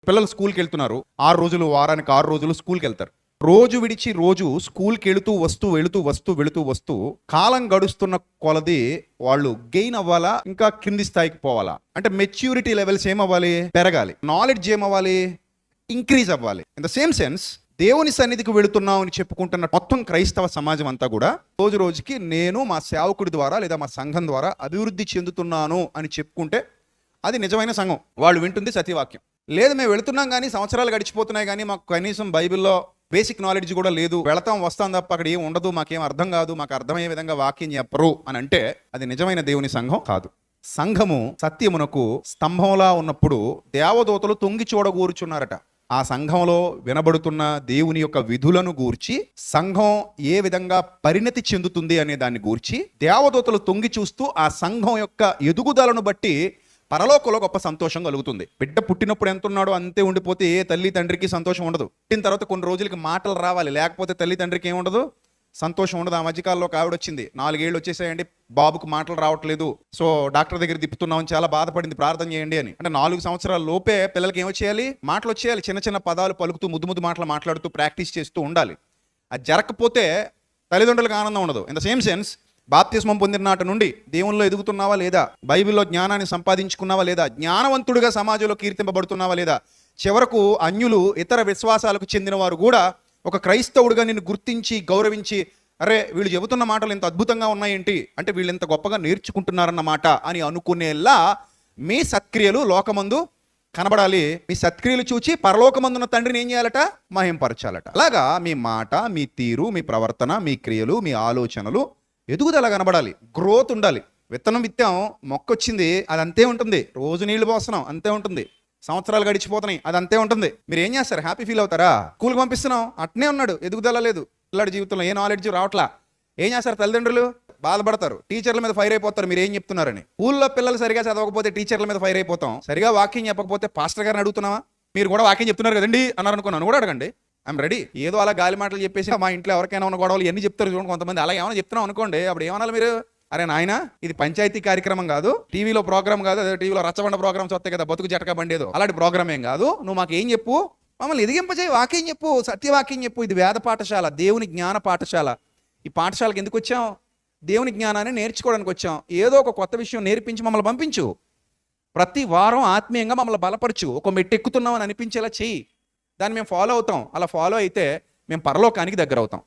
పిల్లలు స్కూల్కి వెళ్తున్నారు, 6 రోజులు, వారానికి 6 రోజులు స్కూల్కి వెళ్తారు. రోజు విడిచి రోజు స్కూల్కి వెళుతూ వస్తూ కాలం గడుస్తున్న కొలది వాళ్ళు గెయిన్ అవ్వాలా, ఇంకా కింది స్థాయికి పోవాలా? అంటే మెచ్యూరిటీ లెవెల్స్ ఏమవ్వాలి? పెరగాలి. నాలెడ్జ్ ఏమవ్వాలి? ఇంక్రీజ్ అవ్వాలి. ఇన్ ద సేమ్ సెన్స్ దేవుని సన్నిధికి వెళుతున్నాం అని చెప్పుకుంటున్న మొత్తం క్రైస్తవ సమాజం అంతా కూడా రోజు రోజుకి నేను మా సేవకుడి ద్వారా లేదా మా సంఘం ద్వారా అభివృద్ధి చెందుతున్నాను అని చెప్పుకుంటే అది నిజమైన సంఘం. వాళ్ళు వింటుంది సత్యవాక్యం. లేదు, మేము వెళుతున్నాం కానీ సంవత్సరాలు గడిచిపోతున్నాయి కానీ మాకు కనీసం బైబిల్లో బేసిక్ నాలెడ్జ్ కూడా లేదు, వెళతాం వస్తాం తప్ప అక్కడ ఏం ఉండదు, మాకేం అర్థం కాదు, మాకు అర్థమయ్యే విధంగా వాక్యం చెప్పరు అని అంటే అది నిజమైన దేవుని సంఘం కాదు. సంఘము సత్యమునకు స్తంభంలా ఉన్నప్పుడు దేవదూతలు తొంగి చూడగూర్చున్నారట. ఆ సంఘంలో వినబడుతున్న దేవుని యొక్క విధులను గూర్చి, సంఘం ఏ విధంగా పరిణతి చెందుతుంది అనే దాన్ని గూర్చి దేవదూతలు తొంగి చూస్తూ ఆ సంఘం యొక్క ఎదుగుదలను బట్టి పరలోకంలో గొప్ప సంతోషం కలుగుతుంది. బిడ్డ పుట్టినప్పుడు ఎంత ఉన్నాడో అంతే ఉండిపోతే ఏ తల్లి తండ్రికి సంతోషం ఉండదు. పుట్టిన తర్వాత కొన్ని రోజులకి మాటలు రావాలి, లేకపోతే తల్లి తండ్రికి ఏముండదు, సంతోషం ఉండదు. ఆ మధ్యకాలంలో ఒక ఆవిడ వచ్చింది, 4 ఏళ్ళు వచ్చేసాయండి, బాబుకు మాటలు రావట్లేదు, సో డాక్టర్ దగ్గర తిప్పుతున్నామని చాలా బాధపడింది, ప్రార్థన చేయండి అని. అంటే 4 సంవత్సరాల లోపే పిల్లలకి ఏమొచ్చేయాలి? మాటలు వచ్చేయాలి. చిన్న చిన్న పదాలు పలుకుతూ ముద్దు మాటలు మాట్లాడుతూ ప్రాక్టీస్ చేస్తూ ఉండాలి. అది జరగకపోతే తల్లిదండ్రులకు ఆనందం ఉండదు. ఇన్ ద సేమ్ సెన్స్ బాప్తిస్మం పొందిన నాటి నుండి దేవుల్లో ఎదుగుతున్నావా లేదా, బైబిల్లో జ్ఞానాన్ని సంపాదించుకున్నావా లేదా, జ్ఞానవంతుడిగా సమాజంలో కీర్తింపబడుతున్నావా లేదా, చివరకు అన్యులు ఇతర విశ్వాసాలకు చెందిన వారు కూడా ఒక క్రైస్తవుడిగా నిన్ను గుర్తించి గౌరవించి, అరే వీళ్ళు చెబుతున్న మాటలు ఇంత అద్భుతంగా ఉన్నాయేంటి, అంటే వీళ్ళు ఇంత గొప్పగా నేర్చుకుంటున్నారన్నమాట అని అనుకునేలా మీ సత్క్రియలు లోకమందు కనబడాలి. మీ సత్క్రియలు చూచి పరలోకమందున్న తండ్రిని ఏం చేయాలట? మహింపరచాలట. అలాగా మీ మాట, మీ తీరు, మీ ప్రవర్తన, మీ క్రియలు, మీ ఆలోచనలు ఎదుగుదల కనబడాలి. గ్రోత్ ఉండాలి. విత్తనం విత్తాం, మొక్క వచ్చింది, అది అంతే ఉంటుంది. రోజు నీళ్లు పోస్తున్నాం, అంతే ఉంటుంది. సంవత్సరాలు గడిచిపోతున్నాయి, అది అంతే ఉంటుంది. మీరు ఏం చేస్తారు? హ్యాపీ ఫీల్ అవుతారా? స్కూల్కి పంపిస్తున్నాం, అట్నే ఉన్నాడు, ఎదుగుదల లేదు, పిల్లాడి జీవితంలో ఏ నాలెడ్జ్ రావట్లా. ఏం చేస్తారు? తల్లిదండ్రులు బాధపడతారు, టీచర్ల మీద ఫైర్ అయిపోతారు. మీరు ఏం చెప్తున్నారని. స్కూల్లో పిల్లలు సరిగా చదవకపోతే టీచర్ల మీద ఫైర్ అయిపోతాం. సరిగా వాక్యం చెప్పకపోతే పాస్టర్ గారిని అడుగుతున్నావా? మీరు కూడా వాక్యం చెప్తున్నారు కదండి అన్నారు అనుకున్నాను, కూడా అడగండి. I'm ready. ఏదో అలా గాలి మాటలు చెప్పేసి మా ఇంట్లో ఎవరికైనా ఉన్న గొడవలు ఎన్ని చెప్తారు చూడండి కొంతమంది. అలా ఏమైనా చెప్తున్నాం అనుకోండి, అప్పుడు ఏమనాలి మీరు? అరే నాయన, ఇది పంచాయతీ కార్యక్రమం కాదు, టీవీలో ప్రోగ్రామ్ కాదు, అదే టీవీలో రచ్చబండ ప్రోగ్రామ్స్ వస్తాయి కదా, బతుకు జటక బండేదో, అలాంటి ప్రోగ్రామ్ ఏం కాదు. నువ్వు మాకు ఏం చెప్పు, మమ్మల్ని ఎదిగింపజేయి, వాక్యం చెప్పు, సత్యవాక్యం చెప్పు. ఇది వేద పాఠశాల, దేవుని జ్ఞాన పాఠశాల. ఈ పాఠశాలకు ఎందుకు వచ్చాం? దేవుని జ్ఞానాన్ని నేర్చుకోవడానికి వచ్చాం. ఏదో ఒక కొత్త విషయం నేర్పించి మమ్మల్ని పంపించు. ప్రతి వారం ఆత్మీయంగా మమ్మల్ని బలపరచు. ఒక మెట్టు ఎక్కుతున్నాం అని అనిపించేలా చెయ్యి. దాన్ని మేము ఫాలో అవుతాం. అలా ఫాలో అయితే మేము పరలోకానికి దగ్గర అవుతాం.